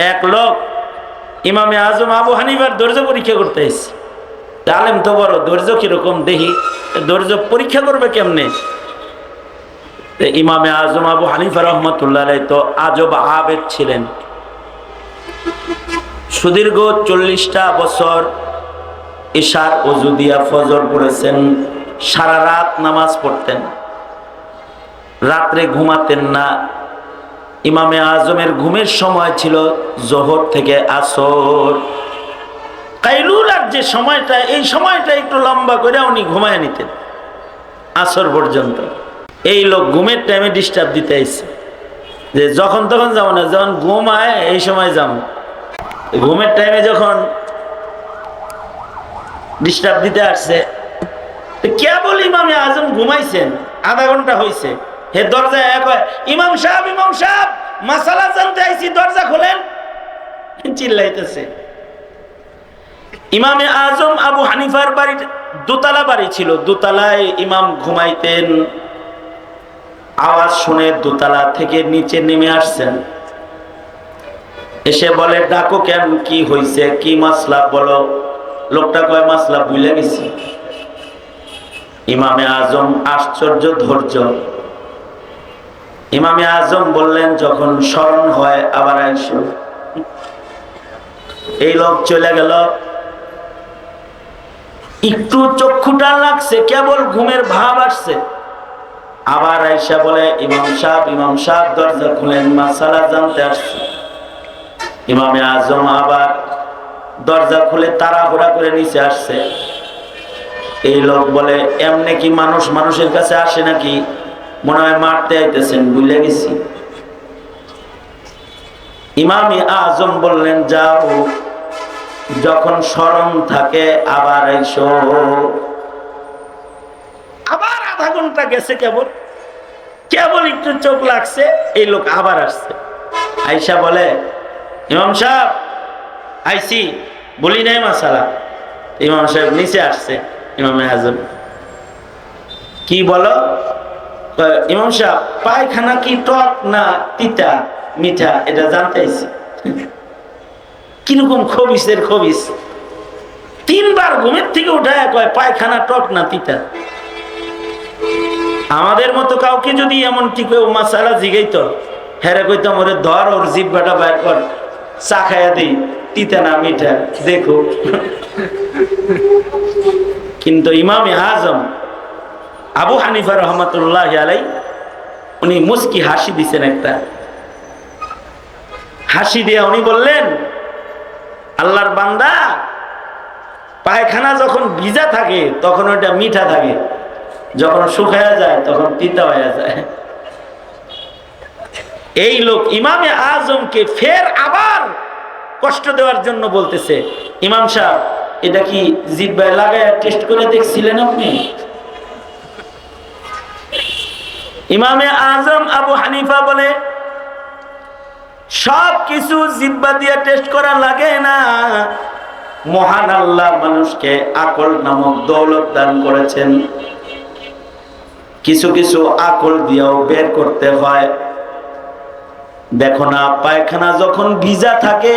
এক লোক ইমামে আজম আবু হানিফার ধৈর্য পরীক্ষা করতে এসেছে। আলেম তো বড়, ধৈর্য কিরকম দেখি, ধৈর্য পরীক্ষা করবে কেমনে? ইমামে আজম আবু হানিফা রহমতুল্লাহ আলাইহি তো আজব আবেদ ছিলেন। সুদীর্ঘ 40টা বছর ইশার ওযু দিয়া ফজর পড়েছেন, সারা রাত নামাজ পড়তেন, রাত্রে ঘুমাতেন না। ইমামে আজমের ঘুমের সময় ছিল জোহর থেকে আসর। কাইলুলার যে সময়টা, এই সময়টা একটু লম্বা করে উনি ঘুমায় নিতেন আসর পর্যন্ত। এই লোক ঘুমের টাইমে ডিস্টার্ব দিতে আসছে, যে যখন তখন যাবো না, যখন ঘুমায় এই সময় যাবো। ঘুমের টাইমে যখন ডিস্টার্ব দিতে আসছে, কেবল ইমামে আজম ঘুমাইছেন, আধা ঘন্টা হয়েছে, হে দরজা এক হয়, ইমাম সাহেব মাসালা জানতে আইছি, দরজা খোলেন, চিল্লাইতেছে। ইমামে আজম আবু হানিফার বাড়ি দোতলা বাড়ি ছিল, দোতলায় ইমাম ঘুমাইতেন। আওয়াজ শুনে দোতলা থেকে নিচে নেমে আসছেন, এসে বলে ডাকো কেন, কি হয়েছে, কি মাসলা বলো। লোকটা কয় মাসলা ভুলে গেছি। ইমামে আজম আশ্চর্য ধৈর্য। ইমামে আজম বললেন যখন স্মরণ হয় আবার আইসো। এই লোক চলে গেল। একটু চক্ষুটা লাগছে, কেবল ঘুমের ভাব আসছে, আবার আইসা বলে ইমাম সাহেব দরজা খুলেন, মাসালা জানতে আসছে। ইমামে আজম আবার দরজা খুলে তাড়াহুড়া করে নিচে আসছে। এই লোক বলে এমনি কি মানুষ মানুষের কাছে আসে নাকি, মনে হয় মারতে আইতেছেন, ভুলে গেছি। ইমামে আজম বললেন যাও, যখন স্মরণ থাকে আবার এসো। আবার আধা ঘন্টা গেছে, কেবল একটু চোখ লাগছে, এই লোক আবার আসছে। আইসা বলে ইমাম সাহেব আইসি, বলি নাই মাসালা। ইমাম সাহেব নিচে আসছে। ইমামে আজম কি বলো? ইমাম সাহেব পায়খানা কি টক না তিতা মিঠা এটা জানতে আইছি। কিরকম খবিসের খবিস, 3 বার ঘুমের থেকে উঠায় কয় পায়খানা টক না তিতা। আমাদের মতো কাউকে যদি এমন কি কেউ মাসালা জিগাইতো, হেরে কইতাম ওরে ধর, ওর জিহ্বাটা বাইর কর, চা খাইয়া দিই, তিতা না মিঠা দেখো। কিন্তু ইমামে আজম আবু হানিফা রহমতুল্লাহ আলাইহি উনি মুস্কি হাসি দিছেন, একটা হাসি দিয়ে উনি বললেন আল্লাহর বান্দা, পায়খানা যখন ভিজা থাকে তখন ওইটা মিঠা থাকে, যখন শুকায়া যায় তখন তিতা হয়ে যায়। এই লোক ইমামে আজমকে ফের আবার কষ্ট দেওয়ার জন্য বলতেছে, ইমাম সাহেব এটা কি জিহ্বায় লাগায় টেস্ট করে দেখছিলেন আপনি? ইমামে আজম আবু হানিফা বলে সব কিছু জিহ্বা দিয়ে টেস্ট করা লাগে না। মহান আল্লাহ মানুষকে আকল নামক দৌলত দান করেছেন, কিছু কিছু আকল দিয়েও বের করতে হয়। দেখো না, পায়খানা যখন ভিজা থাকে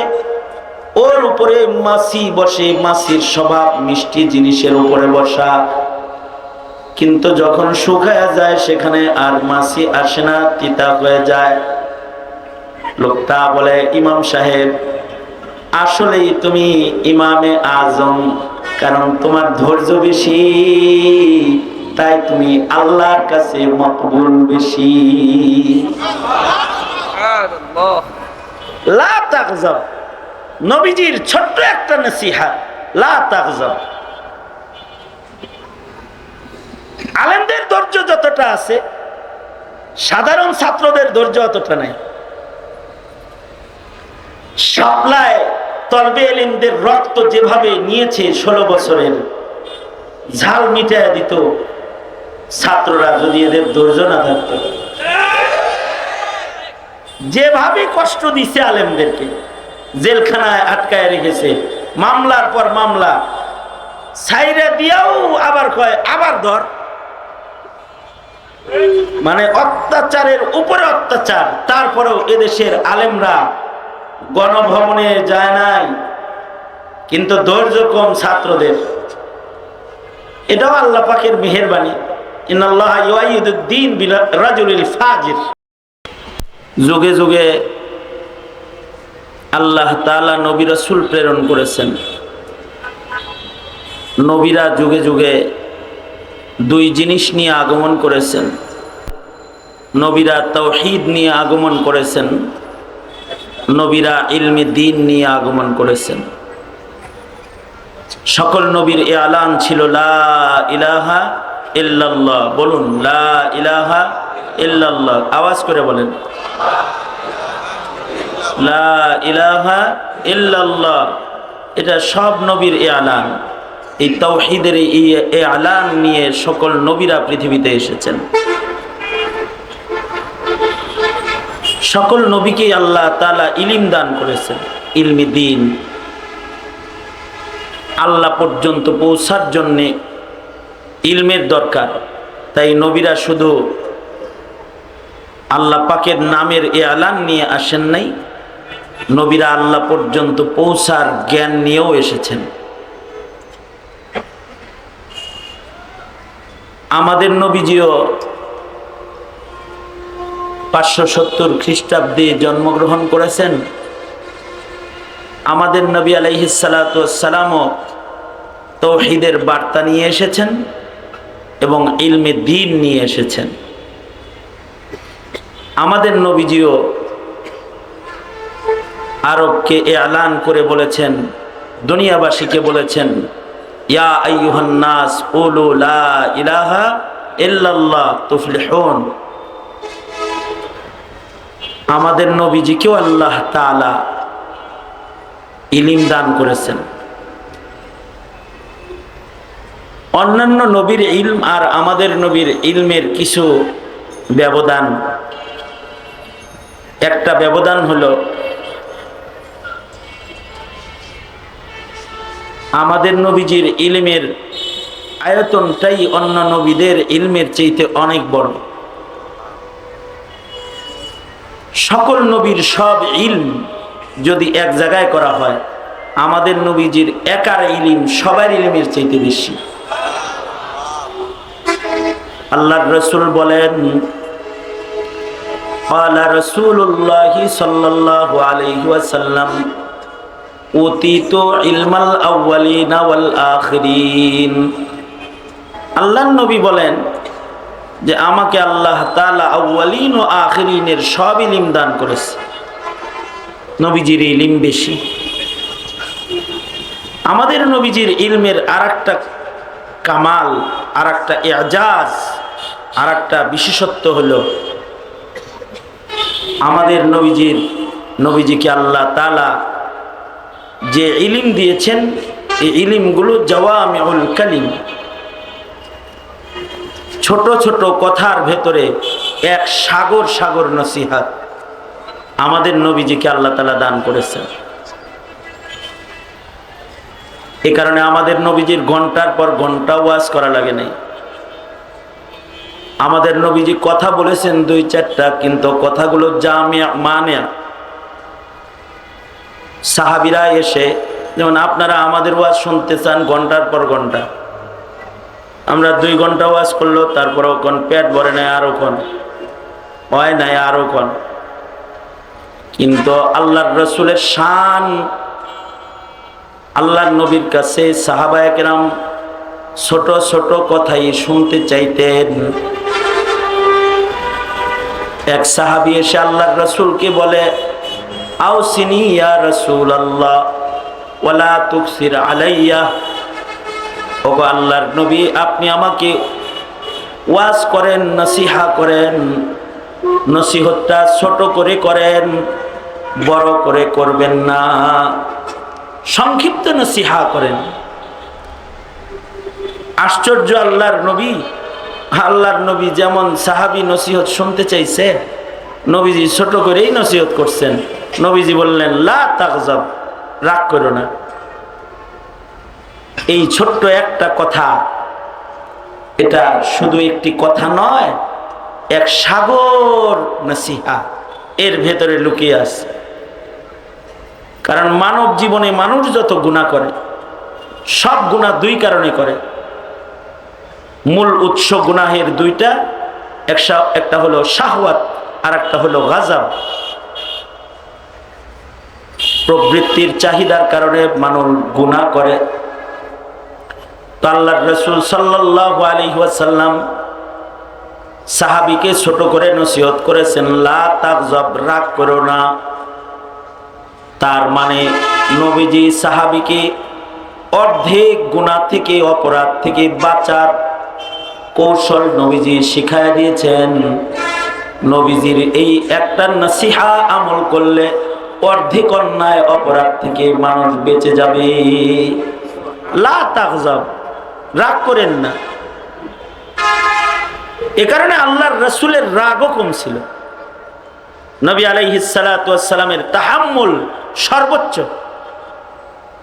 ওর উপরে মাছি বসে, মাছির স্বভাব মিষ্টি জিনিসের উপরে বসা, কিন্তু যখন শুকায়া যায় সেখানে আর মাছি আসে না, তিতা হয়ে যায়। লোকটা বলে ইমাম সাহেব আসলেই তুমি ইমামে আজম, কারণ তোমার ধৈর্য বেশি, তাই তুমি আল্লাহর কাছে মকবুল বেশি। লা তাগজাব, নবীজির ছোট্ট একটা নসিহত, লা তাগজাব। আলেমদের ধৈর্য যতটা আছে, সাধারণ ছাত্রদের ধৈর্য অতটা নাই। শাপলায় তলবে ইলমদের রক্ত যেভাবে নিয়েছে 16 বছরের, ঝাল মিটায় দিত ছাত্ররা যদি এদের ধৈর্য না থাকত। যেভাবে কষ্ট দিছে আলেমদেরকে, জেলখানায় আটকায় রেখেছে, মামলার পর মামলা, ছাইরা দিয়াও আবার কয় আবার ধর, মানে অত্যাচারের উপরে অত্যাচার। তারপরেও এদেশের আলেমরা গণভবনে যায় নাই, কিন্তু ধৈর্য কম ছাত্রদের। এটাও আল্লাহ পাকের মেহেরবানি। ইন্নাল্লাহা ইউআইয়িদুদ-দীন বিরাজুলিল ফাজির। যুগে যুগে আল্লাহ তাআলা নবী রাসূল প্রেরণ করেছেন। নবীরা যুগে যুগে দুই জিনিস নিয়ে আগমন করেছেন। নবীরা তাওহীদ নিয়ে আগমন করেছেন, নবীরা ইলমে দ্বীন নিয়ে আগমন করেছেন। সকল নবীর এলান ছিল লা ইলাহা ইল্লাল্লাহ। বলুন লা ইলাহা ইল্লাল্লাহ, আওয়াজ করে বলেন লা ইলাহা ইল্লাল্লাহ। এটা সব নবীর এলান। এই তাওহীদের এই এলান নিয়ে সকল নবীরা পৃথিবীতে এসেছেন। সকল নবীকে আল্লাহ তাআলা ইলম দান করেছেন, ইলমি দ্বীন। আল্লাহ পর্যন্ত পৌঁছার জন্য ইলমের দরকার। তাই নবীরা শুধু আল্লাহ পাকের নামের এলান নিয়ে আসেন নাই, নবীরা আল্লাহ পর্যন্ত পৌঁছার জ্ঞান নিয়েও এসেছেন। আমাদের নবীজিও 570 খ্রিস্টাব্দে জন্মগ্রহণ করেছেন। আমাদের নবী আলাইহিস সালাতু ওয়াস সালামও তাওহীদের বার্তা নিয়ে এসেছেন এবং ইলমে দ্বীন নিয়ে এসেছেন। আমাদের নবীজিও আরবকে এলান করে বলেছেন, দুনিয়াবাসীকে বলেছেন, ইয়া আইয়ুহান নাস কুলু লা ইলাহা ইল্লাল্লাহ তুফলিহুন। আমাদের নবীজিকেও আল্লাহ তাআলা ইলম দান করেছেন। অন্যান্য নবীর ইলম আর আমাদের নবীর ইলমের কিছু ব্যবধান। একটা ব্যবধান হলো, আমাদের নবীজির ইলমের আয়তনটাই অন্য নবীদের ইলমের চাইতে অনেক বড়। সকল নবীর সব ইলম যদি এক জায়গায় করা হয়, আমাদের নবীজির একার ইলম সবার ইলমের চাইতে বেশি। আল্লাহর রাসূল বলেন, ক্বালা রাসূলুল্লাহি সাল্লাল্লাহু আলাইহি ওয়াসাল্লাম উতিতু ইলমাল আউয়ালিনা ওয়াল আখিরিন। আল্লাহর নবী বলেন যে আমাকে আল্লাহ তাআলা আউয়ালিন ও আখিরিনের সব ইলম দান করেছে। নবীজির ইলম বেশি। আমাদের নবীজির ইলমের আরেকটা কামাল, আরেকটা এজাজ, আরেকটা বিশেষত্ব হলো, আমাদের নবীজিকে আল্লাহ তাআলা যে ইলম দিয়েছেন, এই ইলমগুলো জাওয়ামিউল কালিম, ছোট ছোট কথার ভেতরে এক সাগর সাগর নসিহত আমাদের নবীজিকে আল্লাহ তাআলা দান করেছেন। এই কারণে আমাদের নবীজির ঘন্টার পর ঘন্টা ওয়াজ করা লাগে নাই। আমাদের নবীজি কথা বলেছেন 2-4টা, কিন্তু কথাগুলো জামিয়া মানিয়া। সাহাবীরা এসে, যেমন আপনারা আমাদের ওয়াজ শুনতে চান ঘন্টার পর ঘন্টা, আমরা 2 ঘন্টা ওয়াজ করলো, তারপরেও কোন পেট ভরে নাই, আরো কোন হয় নাই, আরো কোন। কিন্তু আল্লাহর রাসূলের শান, আল্লাহর নবীর কাছে সাহাবায়ে কেরাম ছোট ছোট কথাই শুনতে চাইতেন। এক সাহাবী এসে আল্লাহর রাসূলকে বলে, আউসিনি ইয়া রাসূলুল্লাহ ওয়ালা তুকসির আলাইয়া। ওগো আল্লাহর নবী, আপনি আমাকে ওয়াজ করেন, নসিহা করেন, নসিহতটা ছোট করে করেন, বড় করে করবেন না, সংক্ষিপ্ত নসিহা করেন। আশ্চর্য আল্লাহর নবী যেমন সাহাবী নসিহত শুনতে চাইছে, নবীজি ছোট করেই নসিহত করছেন। নবীজি বললেন, লা তাগজাব, রাগ করো না। এই ছোট্ট একটা কথা, এটা শুধু একটি কথা নয়, এক সাগর নসিহা এর ভেতরে লুকিয়ে আছে। কারণ মানব জীবনে মানুষ যত গুনাহ করে সব গুনাহ দুই কারণে করে। মূল উৎস গুনাহের দুইটা, একটা হলো শাহওয়াত আর একটা হলো গাজাব। প্রবৃত্তির চাহিদার কারণে মানুষ গুনাহ করে। তো আল্লাহর রাসূল সাল্লাল্লাহু আলাইহি ওয়াসাল্লাম সাহাবীকে ছোট করে নসিহত করেছেন, লা তাগজাব, রাগ করো না। তার মানে নবীজি সাহাবীকে অর্ধেক গুনাহ থেকে, অপরাধ থেকে বাঁচার কৌশল নবীজি শিখায় দিয়েছেন। নবীজির এই একটা নসিহা আমল করলে অর্ধেক অন্যায় অপরাধ থেকে মানুষ বেঁচে যাবে। লা তাগজাব, রাগ করেন না। এ কারণে আল্লাহর রাসূলের রাগও কম ছিল। নবী আলাইহিস সালাতু ওয়াস সালামের তাহাম্মুল সর্বোচ্চ।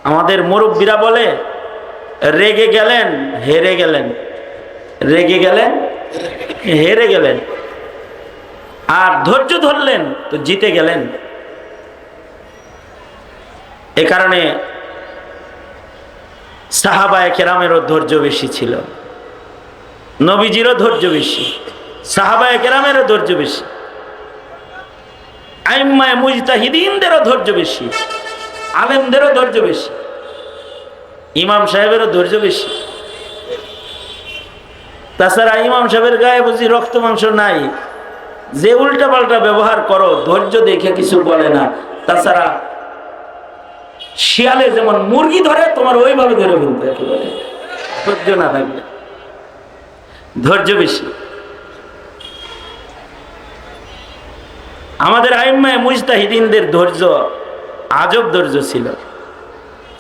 আমাদের মুরব্বীরা বলে, রেগে গেলেন হেরে গেলেন, রেগে গেলেন হেরে গেলেন, আর ধৈর্য ধরলেন তো জিতে গেলেন। এ কারণে সাহাবায়ে কেরামেরও ধৈর্য বেশি ছিল, নবীজিরও ধৈর্য বেশি, সাহাবায়ে কেরামেরও ধৈর্য বেশি, আইম্মায়ে মুজতাহিদিনদেরও ধৈর্য বেশি, আলেমদেরও ধৈর্য বেশি, ইমাম সাহেবেরও ধৈর্য বেশি। তাছাড়া ইমাম সাহেবের গায়ে বুঝি রক্ত মাংস নাই, যে উল্টা পাল্টা ব্যবহার করো ধৈর্য দেখে কিছু বলে না। তাছাড়া শিয়ালে যেমন মুরগি ধরে তোমার ওইভাবে ধরে ফেলতে, একেবারে ধৈর্য না থাকলে। ধৈর্য বেশি। আমাদের আইম্মায়ে মুজতাহিদিনদের ধৈর্য আজব ধৈর্য ছিল,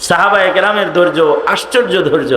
সাহাবায়ে কেরামের ধৈর্য আশ্চর্য ধৈর্য।